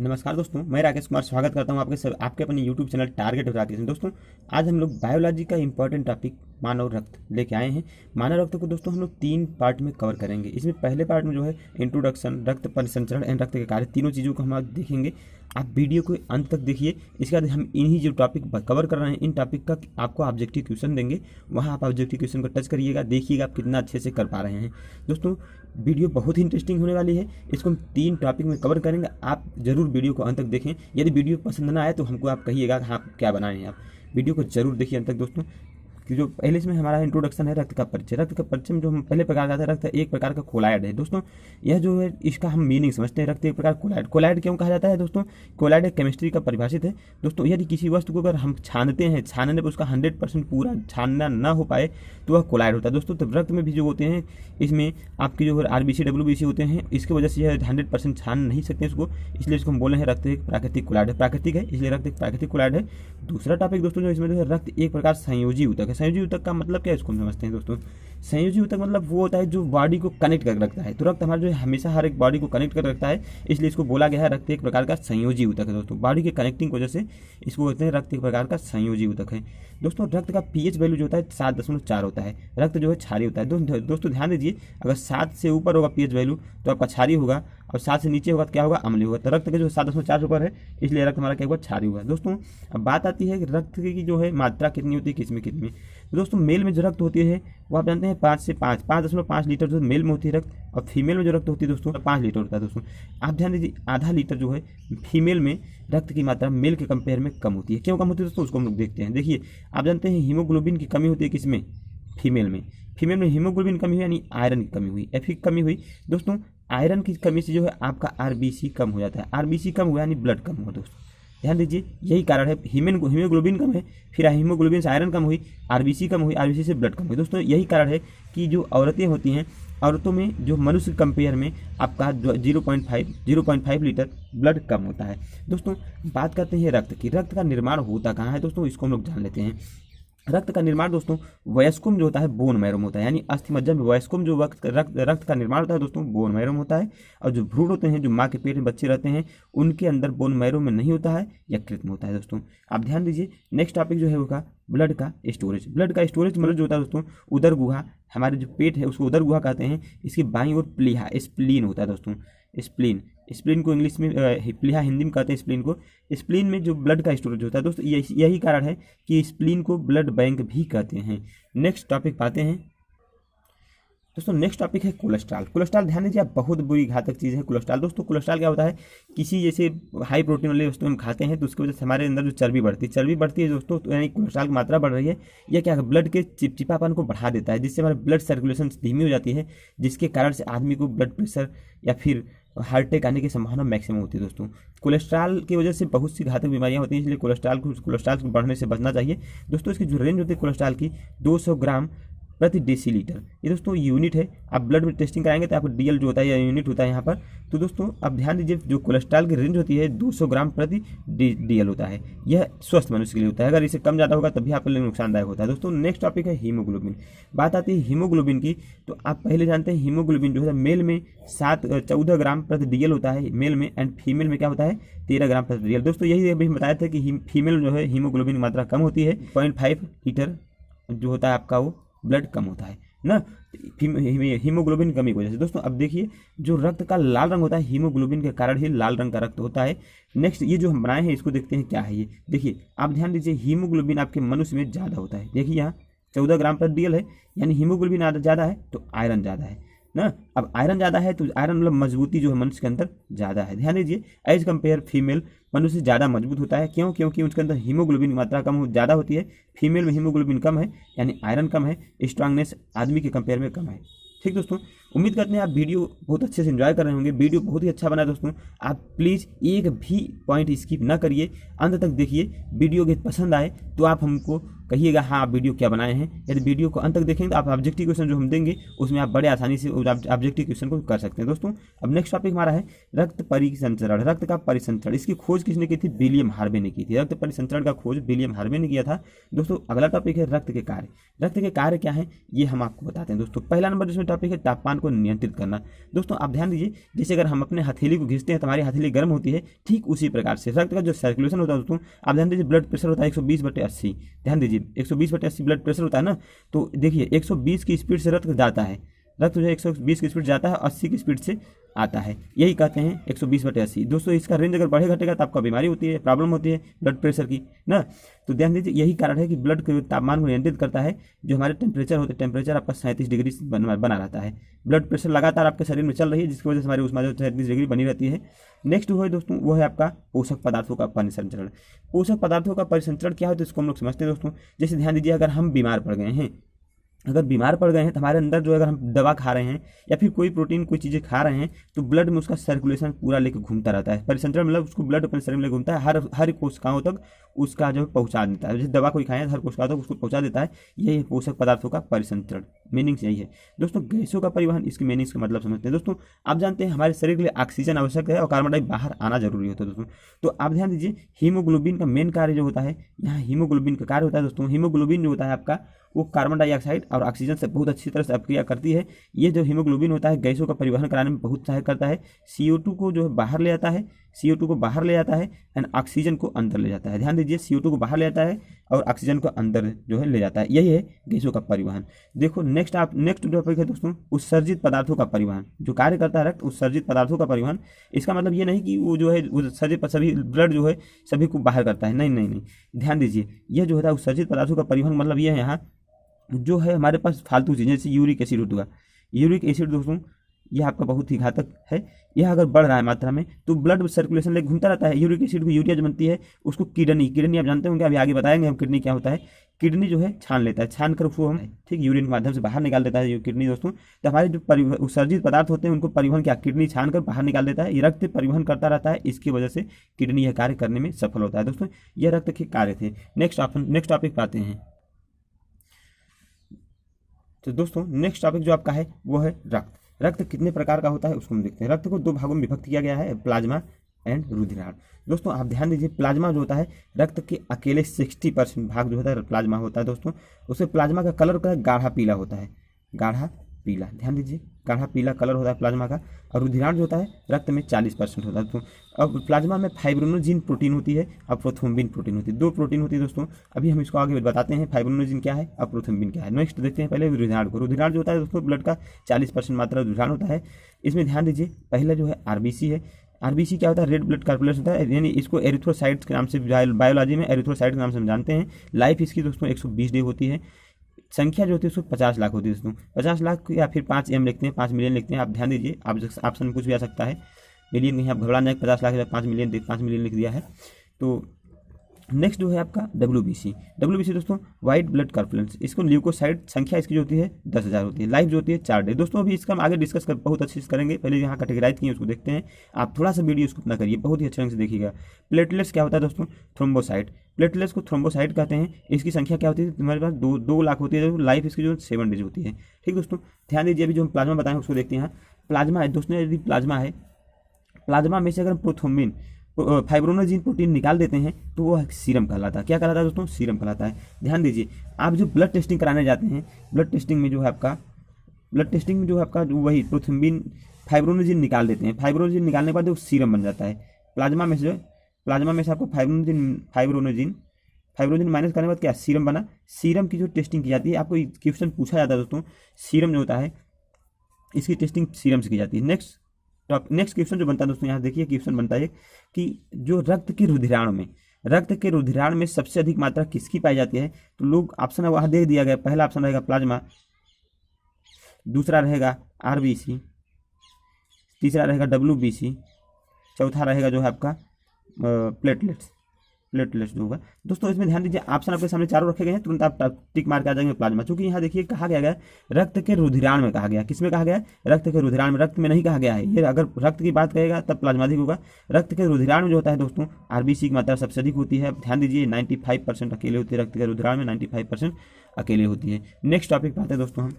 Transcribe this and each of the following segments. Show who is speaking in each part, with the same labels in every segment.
Speaker 1: नमस्कार दोस्तों, मैं राकेश कुमार स्वागत करता हूं आपके अपने यूट्यूब चैनल टारगेट राकेश में। दोस्तों, आज हम लोग बायोलॉजी का इंपॉर्टेंट टॉपिक मानव रक्त लेके आए हैं। मानव रक्त को दोस्तों हम लोग 3 पार्ट में कवर करेंगे। इसमें पहले पार्ट में जो है इंट्रोडक्शन, रक्त परिसंचरण एंड रक्त के कार्य, तीनों चीज़ों को हम आज देखेंगे। आप वीडियो को अंत तक देखिए। इसके बाद हम इन्हीं जो टॉपिक कवर कर रहे हैं, इन टॉपिक का आपको ऑब्जेक्टिव क्वेश्चन देंगे। वहाँ आप ऑब्जेक्टिव क्वेश्चन को टच करिएगा, देखिएगा आप कितना अच्छे से कर पा रहे हैं। दोस्तों, वीडियो बहुत ही इंटरेस्टिंग होने वाली है। इसको हम 3 टॉपिक में कवर करेंगे। आप जरूर वीडियो को अंत तक देखें। यदि वीडियो पसंद ना आए तो हमको आप कहिएगा हाँ क्या बनाए हैं। आप वीडियो को जरूर देखिए अंत तक दोस्तों। कि जो पहले इसमें हमारा इंट्रोडक्शन है रक्त का परिचय। रक्त का परिचय में जो हम पहले प्रकार का था, रक्त एक प्रकार का कोलाइड है दोस्तों। यह जो है इसका हम मीनिंग समझते हैं। रक्त एक प्रकार कोलाइड। कोलाइड क्यों कहा जाता है दोस्तों? कोलाइड एक केमिस्ट्री का परिभाषित है दोस्तों। यदि किसी वस्तु को अगर हम छानते हैं, छानने पर उसका 100% पूरा छानना ना हो पाए तो वह कोलाइड होता है दोस्तों। तो रक्त में भी जो होते हैं, इसमें आपकी जो RBC WBC होते हैं, इसकी वजह से यह 100% छान नहीं सकते इसको, इसलिए इसको हम बोले हैं रक्त एक प्राकृतिक कोलाइड है। प्राकृतिक है इसलिए रक्त एक प्राकृतिक कोलाइड है। दूसरा टॉपिक दोस्तों जो इसमें जो है, रक्त एक प्रकार संयोजी ऊतक है। संयोजी ऊतक का मतलब क्या है, इसको हम समझते हैं दोस्तों। संयोजी ऊतक मतलब वो होता है जो बॉडी को कनेक्ट कर रखता है। तो रक्त हमारा जो है हमेशा हर एक बॉडी को कनेक्ट कर रखता है, इसलिए इसको बोला गया है रक्त एक प्रकार का संयोजी ऊतक है दोस्तों। बॉडी के कनेक्टिंग की वजह से इसको कहते हैं रक्त एक प्रकार का संयोजी ऊतक है दोस्तों। रक्त का pH वैल्यू जो होता है 7.4 होता है। रक्त जो है क्षारीय होता है दोस्तों। ध्यान दीजिए, अगर 7 से ऊपर होगा pH वैल्यू तो आपका क्षारीय होगा, और 7 से नीचे होगा तो क्या होगा, अम्लीय होगा। तो रक्त का जो 7.4 ऊपर है इसलिए रक्त हमारा क्या हुआ, क्षारीय हुआ दोस्तों। अब बात आती है रक्त की जो है मात्रा कितनी होती है, किसमें कितनी। तो दोस्तों मेल में जो रक्त होती है वो आप जानते हैं 5.5 लीटर जो मेल में होती है रक्त, और फीमेल में जो रक्त होती है दोस्तों 5 लीटर होता है दोस्तों। आप ध्यान दीजिए, आधा लीटर जो है फीमेल में रक्त की मात्रा मेल के कंपेयर में कम होती है। क्यों कम होती है दोस्तों, उसको हम लोग देखते हैं। देखिए, आप जानते हैं हीमोग्लोबिन की कमी होती है किसमें, फीमेल में। फीमेल में हीमोग्लोबिन कमी हुई यानी आयरन की कमी हुई, Fe की कमी हुई दोस्तों। आयरन की कमी से जो है आपका RBC कम हो जाता है। RBC कम हुआ यानी ब्लड कम हुआ दोस्तों। ध्यान दीजिए, यही कारण है। हीमोग्लोबिन कम है, फिर हीमोग्लोबिन से आयरन कम हुई, RBC कम हुई, RBC से ब्लड कम हुई दोस्तों। यही कारण है कि जो औरतें होती हैं, औरतों में जो मनुष्य कंपेयर में आपका 0.5 लीटर ब्लड कम होता है दोस्तों। बात करते हैं रक्त की। रक्त का निर्माण होता कहाँ है दोस्तों, इसको हम लोग जान लेते हैं। रक्त का निर्माण दोस्तों वयस्कों में जो होता है बोन मैरो में होता है, यानी अस्थि मज्जा में वयस्कों में जो रक्त का निर्माण होता है दोस्तों बोन मैरो में होता है। और जो भ्रूण होते हैं, जो माँ के पेट में बच्चे रहते हैं, उनके अंदर बोन मैरो में नहीं होता है, यकृत में होता है दोस्तों। आप ध्यान दीजिए, नेक्स्ट टॉपिक जो है होगा ब्लड का स्टोरेज। ब्लड का स्टोरेज मतलब जो होता है दोस्तों उदर गुहा, हमारे जो पेट है उसको उदर गुहा कहते हैं। इसकी बाईं ओर प्लीहा स्प्लीन होता है दोस्तों। स्प्लीन को इंग्लिश में प्लीहा हिंदी में कहते हैं स्प्लीन को। स्प्लीन में जो ब्लड का स्टोरेज होता है दोस्तों, यही कारण है कि स्प्लीन को ब्लड बैंक भी कहते हैं। नेक्स्ट टॉपिक पाते हैं दोस्तों। नेक्स्ट टॉपिक है कोलेस्ट्रॉल। कोलेस्ट्रॉल ध्यान दीजिए, आप बहुत बुरी घातक चीज़ है कोलेस्ट्रॉल दोस्तों। कोलेस्ट्रॉल क्या होता है, किसी जैसे हाई प्रोटीन वाले वस्तु हम खाते हैं तो उसकी वजह से हमारे अंदर जो चर्बी बढ़ती है दोस्तों, तो यानी कोलेस्ट्रॉल की मात्रा बढ़ रही है। यह क्या है, ब्लड के चिपचिपापन को बढ़ा देता है, जिससे हमारे ब्लड सर्कुलेशन धीमी हो जाती है, जिसके कारण से आदमी को ब्लड प्रेशर या फिर हार्ट अटैक आने की संभावना मैक्सिमम होती है दोस्तों। कोलेस्ट्रॉल की वजह से बहुत सी घातक बीमारियां होती हैं, इसलिए कोलेस्ट्रॉल को बढ़ने से बचना चाहिए दोस्तों। इसकी जो रेंज होती है कोलेस्ट्रॉल की 200 ग्राम प्रति डेसीलीटर, ये दोस्तों यूनिट है। आप ब्लड में टेस्टिंग कराएंगे तो आपको DL जो होता है या यूनिट होता है यहाँ पर। तो दोस्तों अब ध्यान दीजिए, जो कोलेस्ट्रॉल की रेंज होती है 200 ग्राम प्रति DL होता है। यह स्वस्थ मनुष्य के लिए होता है, अगर इससे कम ज़्यादा होगा तभी आपके लिए नुकसानदायक होता है दोस्तों। नेक्स्ट टॉपिक है हीमोग्लोबिन। बात आती है हीमोग्लोबिन की, तो आप पहले जानते हैं हीमोग्लोबिन जो है मेल में 14 ग्राम प्रति DL होता है मेल में, एंड फीमेल में क्या होता है 13 ग्राम प्रति DL दोस्तों। यही अभी बताया था कि फीमेल जो है हीमोग्लोबिन की मात्रा कम होती है, 0.5 लीटर जो होता है आपका वो ब्लड कम होता है ना, हीमोग्लोबिन कमी की वजह से दोस्तों। अब देखिए, जो रक्त का लाल रंग होता है हीमोग्लोबिन के कारण ही लाल रंग का रक्त होता है। नेक्स्ट ये जो हम बनाए हैं इसको देखते हैं क्या है ये। देखिए, आप ध्यान दीजिए, हीमोग्लोबिन आपके मनुष्य में ज़्यादा होता है। देखिए यहाँ 14 ग्राम पर DL है, यानी हीमोग्लोबिन ज़्यादा है तो आयरन ज़्यादा है ना। अब आयरन ज़्यादा है तो आयरन मतलब मजबूती जो है मनुष्य के अंदर ज़्यादा है। ध्यान दीजिए, एज कंपेयर फीमेल मनुष्य से ज़्यादा मजबूत होता है। क्यों? क्योंकि उसके अंदर हीमोग्लोबिन की मात्रा ज़्यादा होती है। फीमेल में हीमोग्लोबिन कम है, यानी आयरन कम है, स्ट्रांगनेस आदमी के कंपेयर में कम है। ठीक दोस्तों, उम्मीद करते हैं आप वीडियो बहुत अच्छे से एंजॉय कर रहे होंगे। वीडियो बहुत ही अच्छा बना दोस्तों। आप प्लीज़ एक भी पॉइंट स्किप ना करिए, अंत तक देखिए। वीडियो अगर पसंद आए तो आप हमको कहिएगा हाँ आप वीडियो क्या बनाए हैं। यदि वीडियो को अंत तक देखेंगे तो आप ऑब्जेक्टिव क्वेश्चन जो हम देंगे उसमें आप बड़े आसानी से ऑब्जेक्टिव क्वेश्चन को कर सकते हैं। दोस्तों अब नेक्स्ट टॉपिक हमारा है रक्त परिसंचरण। रक्त का परिसंचरण, इसकी खोज किसने की थी? विलियम हार्वे ने की थी। रक्त परिसंचरण का खोज विलियम हार्वे ने किया था। दोस्तों अगला टॉपिक है रक्त के कार्य। रक्त के कार्य क्या है ये हम आपको बताते हैं। दोस्तों पहला नंबर जिसमें टॉपिक है तापमान को नियंत्रित करना। दोस्तों आप ध्यान दीजिए, जैसे अगर हम अपने हथेली को घिसते हैं तो हमारी हथेली गर्म होती है, ठीक उसी प्रकार से रक्त का जो सर्कुलेशन होता है दोस्तों, आप ध्यान दीजिए ब्लड प्रेशर होता है 120/80। ध्यान दीजिए 120/80 ब्लड प्रेशर होता है ना, तो देखिए 120 की स्पीड से रक्त जाता है, रक्त जो है 120 की स्पीड जाता है, 80 की स्पीड से आता है, यही कहते हैं 120/80। दोस्तों इसका रेंज अगर बढ़े घटेगा तो आपका बीमारी होती है, प्रॉब्लम होती है ब्लड प्रेशर की ना। तो ध्यान दीजिए यही कारण है कि ब्लड के तापमान को नियंत्रित करता है। जो हमारे टेम्परेचर होते हैं, टेम्परेचर आपका 37 डिग्री बना रहता है। ब्लड प्रेशर लगातार आपके शरीर में चल रही है, जिसकी वजह से हमारे उसमें जो 37 डिग्री बनी रहती है। नेक्स्ट वो है दोस्तों, वो है आपका पोषक पदार्थों का परिसंचरण। पोषक पदार्थों का परिसंचरण क्या होता है इसको हम लोग समझते हैं दोस्तों। जैसे ध्यान दीजिए अगर हम बीमार पड़ गए हैं, अगर बीमार पड़ गए हैं तो हमारे अंदर जो अगर हम दवा खा रहे हैं या फिर कोई प्रोटीन कोई चीज़ें खा रहे हैं तो ब्लड में उसका सर्कुलेशन पूरा लेकर घूमता रहता है। परिसंचरण मतलब उसको ब्लड अपने शरीर में लेकर घूमता है, हर कोशिकाओं तक उसका जो पहुंचा देता है। जैसे दवा कोई खाएं हर कोशिकाओं तक उसको पहुंचा देता है, यही पोषक पदार्थों का परिसंचरण। मीनिंग्स यही है दोस्तों। गैसों का परिवहन, इसकी मीनिंग्स का मतलब समझते हैं दोस्तों। आप जानते हैं हमारे शरीर के लिए ऑक्सीजन आवश्यक है और कार्बन डाइऑक्साइड बाहर आना जरूरी होता है दोस्तों। तो आप ध्यान दीजिए हीमोग्लोबिन का मेन कार्य जो होता है, यहाँ हीमोग्लोबिन का कार्य होता है दोस्तों। हीमोग्लोबिन जो होता है आपका वो कार्बन डाइऑक्साइड और ऑक्सीजन से बहुत अच्छी तरह से अपक्रिया करती है। ये जो हीमोग्लोबिन होता है गैसों का परिवहन कराने में बहुत सहायक करता है। CO2 को जो है बाहर ले आता है, CO2 को बाहर ले जाता है एंड ऑक्सीजन को अंदर ले जाता है। ध्यान दीजिए CO2 को बाहर ले जाता है और ऑक्सीजन को अंदर जो है ले जाता है, यही है गैसों का परिवहन। देखो नेक्स्ट टॉपिक है दोस्तों उत्सर्जित पदार्थों का परिवहन। जो कार्य करता है रक्त उत्सर्जित पदार्थों का परिवहन। इसका मतलब ये नहीं कि वो जो है उत्सर्जित सभी ब्लड जो है सभी को बाहर करता है, नहीं नहीं नहीं। ध्यान दीजिए यह जो होता है उत्सर्जित पदार्थों का परिवहन मतलब ये है यहाँ जो है हमारे पास फालतू चीज़ें जैसे यूरिक एसिड होगा। यूरिक एसिड दोस्तों यह आपका बहुत ही घातक है। यह अगर बढ़ रहा है मात्रा में तो ब्लड सर्कुलेशन लेकर घूमता रहता है। यूरिक एसिड को यूरिया जो बनती है उसको किडनी आप जानते होंगे, अभी आगे बताएंगे हम किडनी क्या होता है। किडनी जो है छान लेता है, छान कर उसको हम ठीक यूरिन के माध्यम से बाहर निकाल देता है ये किडनी दोस्तों। तो हमारे जो उत्सर्जित पदार्थ होते हैं उनको परिवहन क्या किडनी छान कर बाहर निकाल देता है। ये रक्त परिवहन करता रहता है, इसकी वजह से किडनी यह कार्य करने में सफल होता है दोस्तों। यह रक्त के कार्य थे। नेक्स्ट टॉपिक पे आते हैं। तो दोस्तों नेक्स्ट टॉपिक जो आपका है वो है रक्त। रक्त कितने प्रकार का होता है उसको हम देखते हैं। रक्त को 2 भागों में विभक्त किया गया है, प्लाज्मा एंड रुधिराण। दोस्तों आप ध्यान दीजिए प्लाज्मा जो होता है रक्त के अकेले 60% भाग जो होता है प्लाज्मा होता है दोस्तों। उससे प्लाज्मा का कलर का गाढ़ा पीला होता है, गाढ़ा पीला। ध्यान दीजिए गाढ़ा पीला कलर होता है प्लाज्मा का। और रुधिराण जो होता है रक्त में 40% होता है दोस्तों। अब प्लाज्मा में फाइब्रिनोजिन प्रोटीन होती है और प्रोथ्रोम्बिन प्रोटीन होती है, 2 प्रोटीन होती है दोस्तों। अभी हम इसको आगे बताते हैं फाइब्रिनोजिन क्या है और प्रोथ्रोम्बिन क्या है। नेक्स्ट देखते हैं पहले रुधिराण को। रुधिराण जो होता है दोस्तों ब्लड का 40% मात्रा रुधिराण होता है। इसमें ध्यान दीजिए पहला जो है RBC है। RBC क्या होता है? रेड ब्लड कॉर्पुलेशन होता है, यानी इसको एरिथ्रोसाइट्स के नाम से बायोलॉजी में एरिथ्रोसाइट के नाम से हम जानते हैं। लाइफ इसकी दोस्तों 120 डे होती है। संख्या जो होती है उसको 50 लाख होती है दोस्तों। 50 लाख या फिर 5M लिखते हैं, 5 मिलियन लिखते हैं। आप ध्यान दीजिए आप ऑप्शन में कुछ भी आ सकता है, मिलियन नहीं, आप घबरा जाए 50 लाख या 5 मिलियन लिख दिया है। तो नेक्स्ट जो है आपका WBC दोस्तों वाइट ब्लड कॉर्पुलेंस। इसको ल्यूकोसाइट संख्या इसकी जो होती है 10,000 होती है। लाइफ जो होती है 4 डे। दोस्तों अभी इसका हम आगे डिस्कस कर बहुत अच्छे से करेंगे, पहले यहाँ कैटेगराइज किए उसको देखते हैं। आप थोड़ा सा वीडियो इसको अपना करिए, बहुत ही अच्छे ढंग से देखिएगा। प्लेटलेट्स क्या होता है दोस्तों? थ्रोम्बोसाइट। प्लेटलेट्स को थ्रोम्बोसाइट कहते हैं। इसकी संख्या क्या होती है? तुम्हारे पास 2 लाख होती है। लाइफ इसकी जो 7 डेज होती है। ठीक दोस्तों ध्यान दीजिए अभी जो हम प्लाज्मा बताएं उसको देखते हैं। प्लाज्मा है दोस्तों, यदि प्लाज्मा है, प्लाज्मा में से अगर प्रोथ्रोम्बिन फाइब्रिनोजिन प्रोटीन निकाल देते हैं तो वो सीरम कहलाता है। क्या कहलाता है दोस्तों? सीरम कहलाता है। ध्यान दीजिए आप जो ब्लड टेस्टिंग कराने जाते हैं, ब्लड टेस्टिंग में जो है आपका वही प्रोथ्रोम्बिन फाइब्रिनोजिन निकाल देते हैं। फाइब्रिनोजिन निकालने के बाद वो सीरम बन जाता है। प्लाज्मा में से आपको फाइब्रिनोजिन माइनस करने के बाद क्या सीरम बना। सीरम की जो टेस्टिंग की जाती है, आपको क्वेश्चन पूछा जाता है दोस्तों, सीरम जो होता है इसकी टेस्टिंग सीरम से की जाती है। नेक्स्ट क्वेश्चन जो बनता है दोस्तों, यहाँ देखिए क्वेश्चन बनता है कि जो रक्त के रुधिराण में सबसे अधिक मात्रा किसकी पाई जाती है? तो लोग ऑप्शन वहाँ दे दिया गया। पहला ऑप्शन रहेगा प्लाज्मा, दूसरा रहेगा RBC, तीसरा रहेगा WBC, चौथा रहेगा जो है आपका प्लेटलेट्स। प्लेटलेट्स जो होगा दोस्तों, इसमें ध्यान दीजिए ऑप्शन आपके सामने चारों रखे गए हैं, तुरंत आप टिक मार के आ जाएंगे प्लाज्मा। चूंकि यहाँ देखिए कहा गया है रक्त के रुधिराण में, कहा गया किस में कहा गया है, रक्त के रुधिराण में, रक्त में नहीं कहा गया है। ये अगर रक्त की बात करेगा तब प्लाज्माधिक होगा। रक्त के रुधिराण में जो होता है दोस्तों आरबीसी की मात्रा सबसे अधिक होती है। ध्यान दीजिए 95% अकेले होती है, रक्त के रुधिराण में 95% अकेले होती है। नेक्स्ट टॉपिक पे आते हैं दोस्तों हम।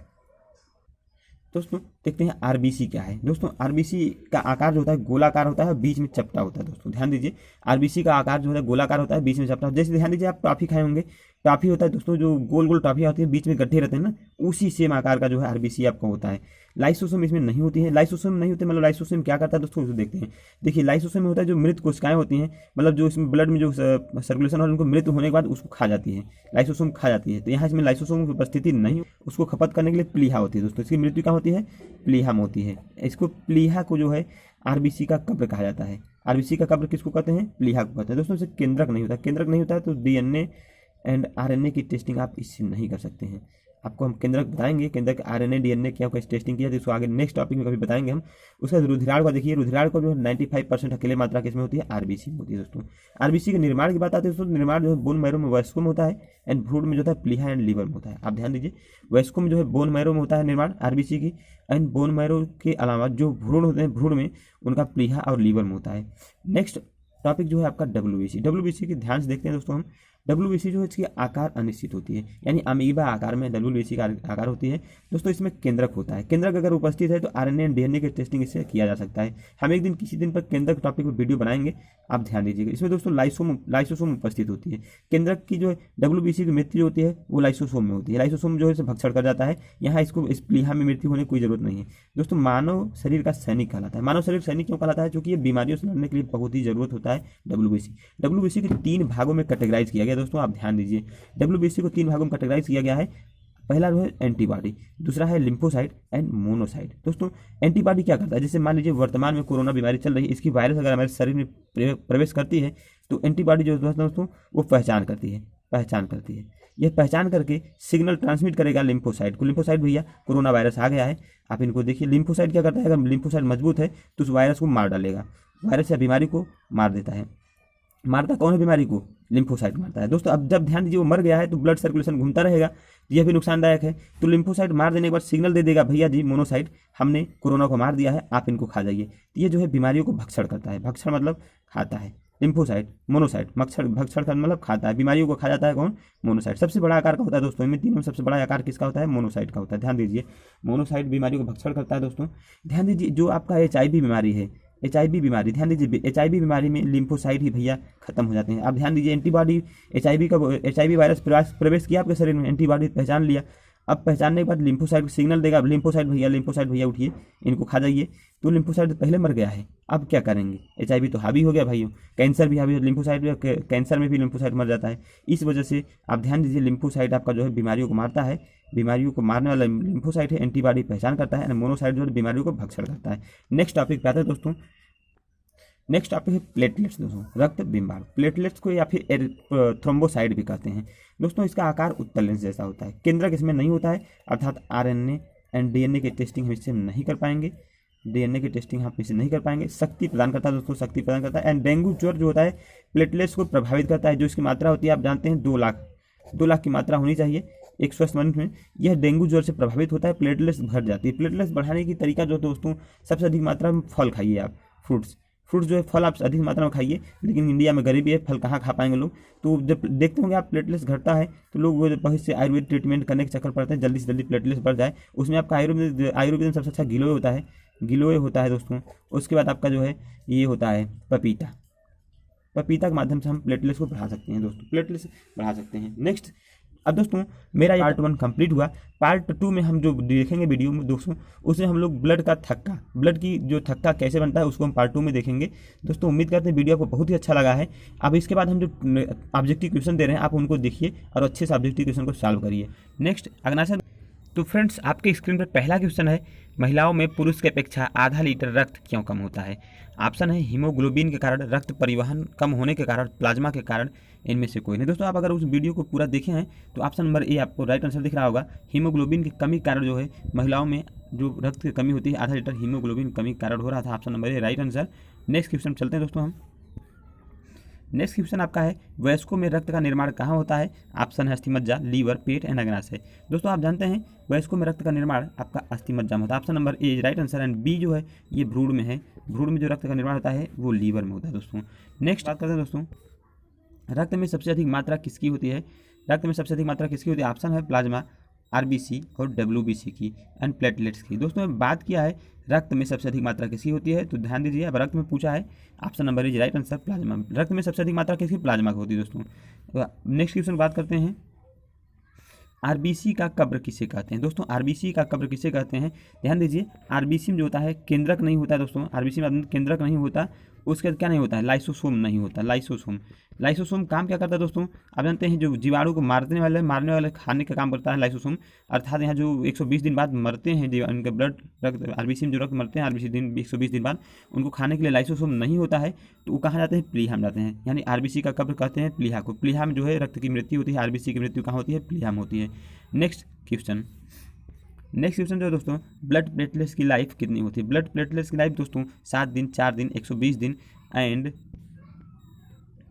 Speaker 1: दोस्तों देखते हैं आरबीसी क्या है। दोस्तों आरबीसी का आकार जो होता है गोलाकार होता है, बीच में चपटा होता है। दोस्तों ध्यान दीजिए आरबीसी का आकार जो है गोलाकार होता है, बीच में चपटा। जैसे ध्यान दीजिए आप टॉफी खाए होंगे, टॉफी होता है दोस्तों जो गोल गोल टॉफी होती है, बीच में गड्ढे रहते हैं ना, उसी सेम आकार का जो है आरबीसी आपका होता है। लाइसोसोम इसमें नहीं होती है। लाइसोसोम नहीं होते मतलब लाइसोसोम क्या करता है दोस्तों, उसको देखते हैं। देखिए लाइसोसोम में होता है जो मृत कोशिकाएं होती हैं, मतलब जो इसमें ब्लड में जो सर्कुलेशन और उनको मृत्यु होने के बाद उसको खा जाती है, लाइसोसोम खा जाती है। तो यहाँ इसमें लाइसोसोम की उपस्थिति नहीं, उसको खपत करने के लिए प्लीहा होती है। दोस्तों इसकी मृत्यु क्या होती है, प्लीहा में होती है। इसको प्लीहा को जो है आरबीसी का कब्र कहा जाता है। आरबीसी का कब्र किसको कहते हैं, प्लीहा को कहते हैं। दोस्तों इसे केंद्रक नहीं होता, केंद्रक नहीं होता है तो डीएनए एंड आरएनए की टेस्टिंग आप इससे नहीं कर सकते हैं। आपको हम केंद्रक बताएंगे, केंद्रक आरएनए डीएनए क्या कैसे टेस्टिंग किया, तो इसको आगे नेक्स्ट टॉपिक में कभी बताएंगे हम। उसका रुधिराण को देखिए, रुधिराण को जो है 95% अकेले मात्रा किसमें होती है, आरबीसी में होती है। दोस्तों आरबीसी के निर्माण की बात आती है दोस्तों, निर्माण जो है बोन मैरो में वयस्कों में होता है एंड भ्रूण में जो होता है प्लीहा एंड लीवर में होता है। आप ध्यान दीजिए वयस्कों में जो है बोन मैरो में होता है निर्माण आरबीसी की, एंड बोन मैरो के अलावा जो भ्रूण होते हैं भ्रूण में उनका प्लीहा और लीवर में होता है। नेक्स्ट टॉपिक जो है आपका डब्ल्यूबीसी। डब्ल्यूबीसी की ध्यान से देखते हैं दोस्तों हम। डब्ल्यूबीसी जो है इसकी आकार अनिश्चित होती है, यानी अमीबा आकार में डब्ल्यूबीसी का आकार होती है। दोस्तों इसमें केंद्रक होता है, केंद्रक अगर उपस्थित है तो आरएनए एंड डीएनए की टेस्टिंग इससे किया जा सकता है। हम एक दिन किसी दिन पर केंद्रक टॉपिक पर वीडियो बनाएंगे, आप ध्यान दीजिएगा। इसमें दोस्तों लाइसोसोम उपस्थित होती है। केंद्रक की जो है डब्ल्यूबीसी की मृत्यु जो होती है वो लाइसोसोम में होती है। लाइसोसोम जो है इसे भक्षण कर जाता है, यहाँ इसको इस प्लीहा में मृत्यु होने की कोई जरूरत नहीं है। दोस्तों मानव शरीर का सैनिक कहलाता है। मानव शरीर सैनिक क्यों कहलाता है, क्योंकि ये बीमारियों से लड़ने के लिए बहुत ही जरूरत होता है डब्ल्यूबीसी। डब्ल्यूबीसी के 3 भागों में कैटेगराइज किया गया दोस्तों, आप ध्यान दीजिए। डब्ल्यूबीसी को 3 भागों में कैटेगराइज किया गया है। पहला जो है एंटीबॉडी, दूसरा है लिम्फोसाइट एंड मोनोसाइट। दोस्तों एंटीबॉडी क्या करता है, जैसे मान लीजिए वर्तमान में कोरोना बीमारी चल रही है, इसकी वायरस अगर हमारे शरीर में प्रवेश करती है तो एंटीबॉडी जो दोस्तों वो पहचान करती है। यह पहचान करके सिग्नल ट्रांसमिट करेगा लिम्फोसाइट को। लिम्फोसाइट भैया कोरोना वायरस आ गया है, आप इनको देखिए। लिम्फोसाइट क्या करता है, अगर लिम्फोसाइट मजबूत है तो उस वायरस को मार डालेगा, वायरस या बीमारी को मार देता है। मारता कौन है बीमारी को, लिम्फोसाइट मारता है। दोस्तों अब जब ध्यान दीजिए वो मर गया है तो ब्लड सर्कुलेशन घूमता रहेगा, यह भी नुकसानदायक है। तो लिम्फोसाइट मार देने के बाद सिग्नल दे देगा, भैया जी मोनोसाइट हमने कोरोना को मार दिया है, आप इनको खा जाइए। तो ये जो है बीमारियों को भक्षण करता है। भक्षण मतलब खाता है, लिम्फोसाइट मोनोसाइट भक्षण का मतलब खाता है, बीमारियों को खा जाता है कौन, मोनोसाइट। सबसे बड़ा आकार का होता है दोस्तों, इनमें तीनों में सबसे बड़ा आकार किसका होता है, मोनोसाइट का होता है। ध्यान दीजिए मोनोसाइट बीमारियों को भक्षण करता है। दोस्तों ध्यान दीजिए जो आपका एचआईवी बीमारी है, एचआईवी बीमारी, ध्यान दीजिए एचआईवी बीमारी में लिम्फोसाइट ही भैया खत्म हो जाते हैं। अब ध्यान दीजिए एंटीबॉडी, एचआईवी वायरस प्रवेश किया आपके शरीर में, एंटीबॉडी पहचान लिया। अब पहचानने के बाद लिम्फोसाइट सिग्नल देगा, लिम्फोसाइट भैया उठिए, इनको खा जाइए। तो लिम्फोसाइट पहले मर गया है, अब क्या करेंगे, एचआईवी तो हावी हो गया भाइयों, कैंसर भी हावी, लिम्फोसाइट कैंसर में भी लिम्फोसाइट मर जाता है। इस वजह से आप ध्यान दीजिए लिम्फोसाइट आपका जो है बीमारियों को मारता है, बीमारियों को मारने वाला लिम्फोसाइट है, एंटीबॉडी पहचान करता है, मोनोसाइट जो है बीमारियों को भक्षण करता है। नेक्स्ट टॉपिक पे आते हैं दोस्तों। नेक्स्ट टॉपिक है प्लेटलेट्स दोस्तों, रक्त बिंबाणु। प्लेटलेट्स को या फिर थ्रोम्बोसाइट भी कहते हैं। दोस्तों इसका आकार उत्तल लेंस जैसा होता है, केंद्रक इसमें नहीं होता है, अर्थात आरएनए एंड डीएनए की टेस्टिंग हम इससे नहीं कर पाएंगे, डीएनए की टेस्टिंग हम इससे नहीं कर पाएंगे। शक्ति प्रदान करता है दोस्तों, शक्ति प्रदान करता है। एंड डेंगू ज्वर जो होता है प्लेटलेट्स को प्रभावित करता है, जो इसकी मात्रा होती है आप जानते हैं 2 लाख की मात्रा होनी चाहिए एक स्वस्थ मनुष्य में। यह डेंगू ज्वर से प्रभावित होता है, प्लेटलेट्स बढ़ जाती है। प्लेटलेट्स बढ़ाने की तरीका जो दोस्तों, सबसे अधिक मात्रा में फल खाइए आप, फ्रूट्स जो है फल आप अधिक मात्रा में खाइए, लेकिन इंडिया में गरीबी है, फल कहाँ खा पाएंगे लोग। तो जब देखते होंगे आप प्लेटलेट्स घटता है तो लोग वो बहुत से आयुर्वेद ट्रीटमेंट करने के चक्कर पड़ते हैं, जल्दी से जल्दी प्लेटलेट्स बढ़ जाए। उसमें आपका आयुर्वेद में सबसे अच्छा गिलोय होता है दोस्तों। उसके बाद आपका जो है ये होता है पपीता के माध्यम से हम प्लेटलेट्स को बढ़ा सकते हैं दोस्तों, प्लेटलेट्स बढ़ा सकते हैं। नेक्स्ट अब दोस्तों मेरा पार्ट 1 कंप्लीट हुआ। पार्ट 2 में हम जो देखेंगे वीडियो में दोस्तों, उसमें हम लोग ब्लड की जो थक्का कैसे बनता है उसको हम पार्ट 2 में देखेंगे। दोस्तों उम्मीद करते हैं वीडियो आपको बहुत ही अच्छा लगा है। अब इसके बाद हम जो ऑब्जेक्टिव क्वेश्चन दे रहे हैं आप उनको देखिए और अच्छे से ऑब्जेक्टिव क्वेश्चन को सॉल्व करिए। नेक्स्ट अगला सर, तो फ्रेंड्स आपके स्क्रीन पर पहला क्वेश्चन है, महिलाओं में पुरुष की अपेक्षा आधा लीटर रक्त क्यों कम होता है। ऑप्शन है हीमोग्लोबिन के कारण, रक्त परिवहन कम होने के कारण, प्लाज्मा के कारण, इनमें से कोई नहीं। दोस्तों आप अगर उस वीडियो को पूरा देखे हैं तो ऑप्शन नंबर ए आपको राइट आंसर दिख रहा होगा। हीमोग्लोबिन की कमी के कारण जो है महिलाओं में जो रक्त की कमी होती है, आधा लीटर हीमोग्लोबिन कमी के कारण हो रहा था। Option number A right answer. Next question चलते हैं दोस्तों हम। नेक्स्ट क्वेश्चन आपका है वयस्कों में रक्त का निर्माण कहाँ होता है? ऑप्शन है अस्थिमज्जा, लीवर, पेट एंड अग्नाशय। दोस्तों आप जानते हैं वयस्कों में रक्त का निर्माण आपका अस्थिमज्जा में होता है। Option number A right answer. And B जो है ये भ्रूण में है। भ्रूण में जो रक्त का निर्माण होता है वो लीवर में होता है दोस्तों। नेक्स्ट बात करते हैं दोस्तों, रक्त में सबसे अधिक मात्रा किसकी होती है? रक्त में सबसे अधिक मात्रा किसकी होती है? ऑप्शन है प्लाज्मा, आरबीसी और डब्ल्यूबीसी की एंड प्लेटलेट्स की। दोस्तों बात किया है रक्त में सबसे अधिक मात्रा किसकी होती है, तो ध्यान दीजिए अब रक्त में पूछा है, option number is right answer plasma. रक्त में सबसे अधिक मात्रा किसकी? प्लाज्मा की होती है दोस्तों। नेक्स्ट क्वेश्चन बात करते हैं आरबीसी का कब्र किसे कहते हैं? दोस्तों आरबीसी का कब्र किसे कहते हैं? ध्यान दीजिए आरबीसी में जो होता है केंद्रक नहीं होता है दोस्तों। आरबीसी में केंद्रक नहीं होता, उसके बाद क्या नहीं होता है? लाइसोसोम नहीं होता। लाइसोसोम काम क्या करता है दोस्तों? आप जानते हैं जो जीवाणु को मारने वाले खाने का काम करता है लाइसोसोम। अर्थात यहाँ जो 120 दिन बाद मरते हैं उनके ब्लड रक्त आरबीसी में जो रक्त मरते हैं आरबीसी दिन 120 दिन बाद, उनको खाने के लिए लाइसोसोम नहीं होता है, तो वो कहाँ जाते हैं? प्लीहा में जाते हैं। यानी आरबीसी का कब्र कहते हैं प्लीहा को। प्लीहा में जो है रक्त की मृत्यु होती है। आरबीसी की मृत्यु कहाँ होती है? प्लीहा में होती है। नेक्स्ट क्वेश्चन जो है दोस्तों, ब्लड प्लेटलेट्स की लाइफ कितनी होती है? ब्लड प्लेटलेट्स की लाइफ दोस्तों 7 दिन, 4 दिन, 120 दिन एंड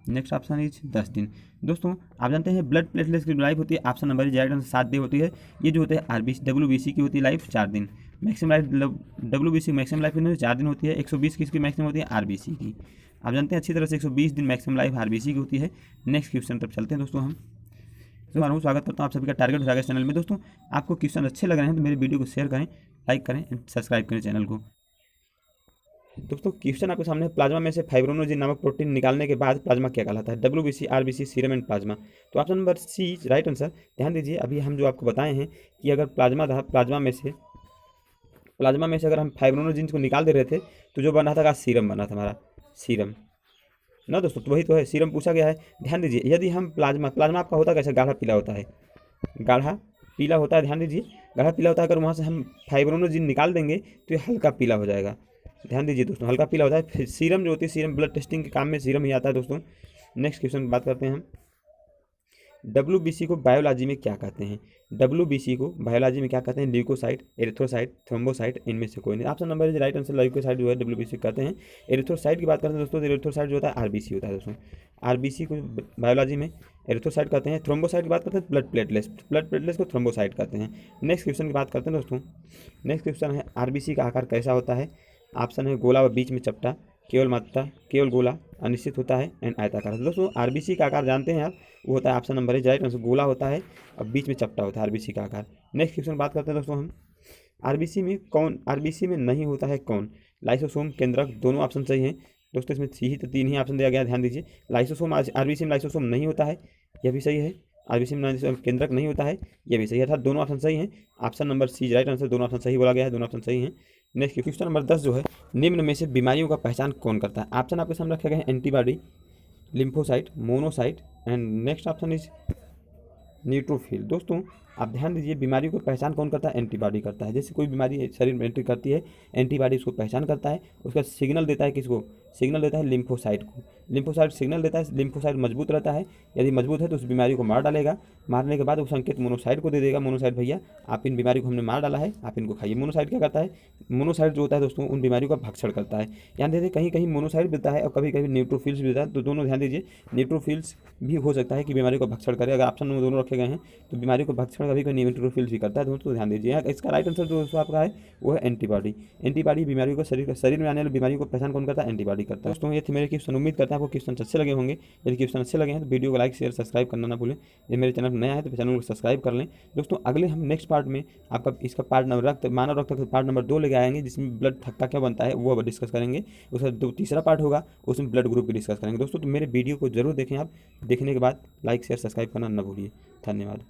Speaker 1: नेक्स्ट ऑप्शन इज 10 दिन। दोस्तों आप जानते हैं ब्लड प्लेटलेट्स की लाइफ होती है, option number is right answer 7 दिन होती है। ये जो होते हैं आरबीसी डब्ल्यूबीसी की होती है लाइफ 4 दिन। Maximum life WBC maximum life 4 दिन होती है। 120 किसकी मैक्सिमम होती है? आरबीसी की। आप जानते हैं अच्छी तरह से 120 दिन मैक्सिमम लाइफ आरबीसी की होती है। नेक्स्ट क्वेश्चन तब चलते हैं दोस्तों हम। स्वागत करता हूँ आप सभी का टारगेट विरागेश चैनल में। दोस्तों आपको क्वेश्चन अच्छे लग रहे हैं तो मेरे वीडियो को शेयर करें, लाइक करें एंड सब्सक्राइब करें चैनल को। दोस्तों क्वेश्चन आपके सामने, प्लाज्मा में से फाइब्रोनोजिन नामक प्रोटीन निकालने के बाद प्लाज्मा क्या कहलाता है? WBC, RBC, serum and plasma. तो option number C right answer. ध्यान दीजिए अभी हम जो आपको बताए हैं कि अगर प्लाज्मा था, प्लाज्मा में से अगर हम फाइब्रोनोजिन को निकाल दे रहे थे तो जो बना था सीरम बना था हमारा, सीरम ना दोस्तों। तो वही तो है, सीरम पूछा गया है। ध्यान दीजिए यदि हम प्लाज्मा आपका होता कैसे? गाढ़ा पीला होता है, गाढ़ा पीला होता है। ध्यान दीजिए गाढ़ा पीला होता है। अगर वहाँ से हम फाइब्रोनोजिन निकाल देंगे तो ये हल्का पीला हो जाएगा। ध्यान दीजिए दोस्तों हल्का पीला होता है। फिर सीरम जो होती है, सीरम ब्लड टेस्टिंग के काम में सीरम ही आता है दोस्तों। नेक्स्ट क्वेश्चन बात करते हैं हम, डब्ल्यूबीसी को बायोलॉजी में क्या कहते हैं? डब्ल्यूबीसी को बायोलॉजी में क्या कहते हैं? ल्यूकोसाइट, एरिथ्रोसाइट, थ्रोम्बोसाइट, इनमें से कोई नहीं। Option number is right answer leukocyte जो है डब्ल्यूबीसी कहते हैं। एरिथ्रोसाइट की बात करते हैं दोस्तों, एरिथ्रोसाइट जो होता है आरबीसी होता है दोस्तों। आरबीसी को बायोलॉजी में एरिथ्रोसाइट कहते हैं। थ्रोम्बोसाइट की बात करते हैं ब्लड प्लेटलेट्स को थ्रोम्बोसाइट कहते हैं। नेक्स्ट क्वेश्चन की बात करते हैं दोस्तों। नेक्स्ट क्वेश्चन है आरबीसी का आकार कैसा होता है? ऑप्शन है गोला व बीच में चपटा, केवल गोला, अनिश्चित होता है एंड आयताकार। दोस्तों आरबीसी का आकार जानते हैं आप, वो होता है option number is right answer गोला होता है और बीच में चपटा होता है आरबीसी का आकार। नेक्स्ट क्वेश्चन बात करते हैं दोस्तों हम, आरबीसी में नहीं होता है कौन? लाइसोसोम, केंद्रक, दोनों ऑप्शन सही हैं दोस्तों। इसमें तीन ही ऑप्शन दिया गया है। ध्यान दीजिए लाइसोसोम, आरबीसी में लाइसोसोम नहीं होता है, यह भी सही है। आरबीसी में केंद्रक नहीं होता है, यह भी सही है। अर्थात दोनों ऑप्शन सही हैं। Option number C right answer, दोनों ऑप्शन सही बोला गया है, दोनों ऑप्शन सही हैं। नेक्स्ट क्वेश्चन नंबर 10 जो है, निम्न में से बीमारियों का पहचान कौन करता है? ऑप्शन आपके सामने रखे गए हैं antibody, lymphocyte, monocyte and next option is neutrophil. दोस्तों आप ध्यान दीजिए बीमारी को पहचान कौन करता है? एंटीबॉडी करता है। जैसे कोई बीमारी शरीर में एंट्री करती है, एंटीबॉडी उसको पहचान करता है, उसका सिग्नल देता है किसको? सिग्नल देता है लिम्फोसाइट को। लिम्फोसाइट सिग्नल देता है, लिम्फोसाइट मजबूत रहता है, यदि मजबूत है तो उस बीमारी को मार डालेगा। मारने के बाद वो संकेत मोनोसाइट को दे देगा, मोनोसाइट भैया आप इन बीमारी को हमने मार डाला है, आप इनको खाइए। मोनोसाइट क्या करता है? मोनोसाइट जो होता है दोस्तों उन बीमारियों का भक्षण करता है। ध्यान दीजिए कहीं कहीं मोनोसाइट देता है और कभी कभी न्यूट्रोफिल्स भी देता है। तो दोनों ध्यान दीजिए, न्यूट्रोफिल्स भी हो सकता है कि बीमारी को भक्षण करे। अगर ऑप्शन में दोनों रखे गए हैं तो बीमारी को भक्षण कभी कभी न्यूट्रोफिल्स भी करता है दोस्तों, ध्यान दीजिए। यहाँ इसका राइट आंसर जो दोस्तों आपका है वो है एंटीबॉडी। एंटीबॉडी बीमारियों को शरीर में आने वाली बीमारियों को पहचान कौन करता है? एंटीबॉडी करता है। दोस्तों ये थे मेरे क्वेश्चन, उम्मीद करता है आपको क्वेश्चन अच्छे लगे होंगे। यदि क्वेश्चन अच्छे लगे हैं तो वीडियो को लाइक शेयर सब्सक्राइब करना ना भूलें। यदि मेरे चैनल नया है तो चैनल को सब्सक्राइब कर लें। दोस्तों अगले हम नेक्स्ट पार्ट में आपका इसका पार्ट नंबर मानव रक्त का पार्ट नंबर 2 लेके आएंगे, जिसमें ब्लड थक्का क्या बनता है वो डिस्कस करेंगे। उसका तीसरा पार्ट होगा, उसमें ब्लड ग्रुप की डिस्कस करेंगे। दोस्तों तो मेरे वीडियो को जरूर देखें आप, देखने के बाद लाइक शेयर सब्सक्राइब करना ना भूलिए। धन्यवाद।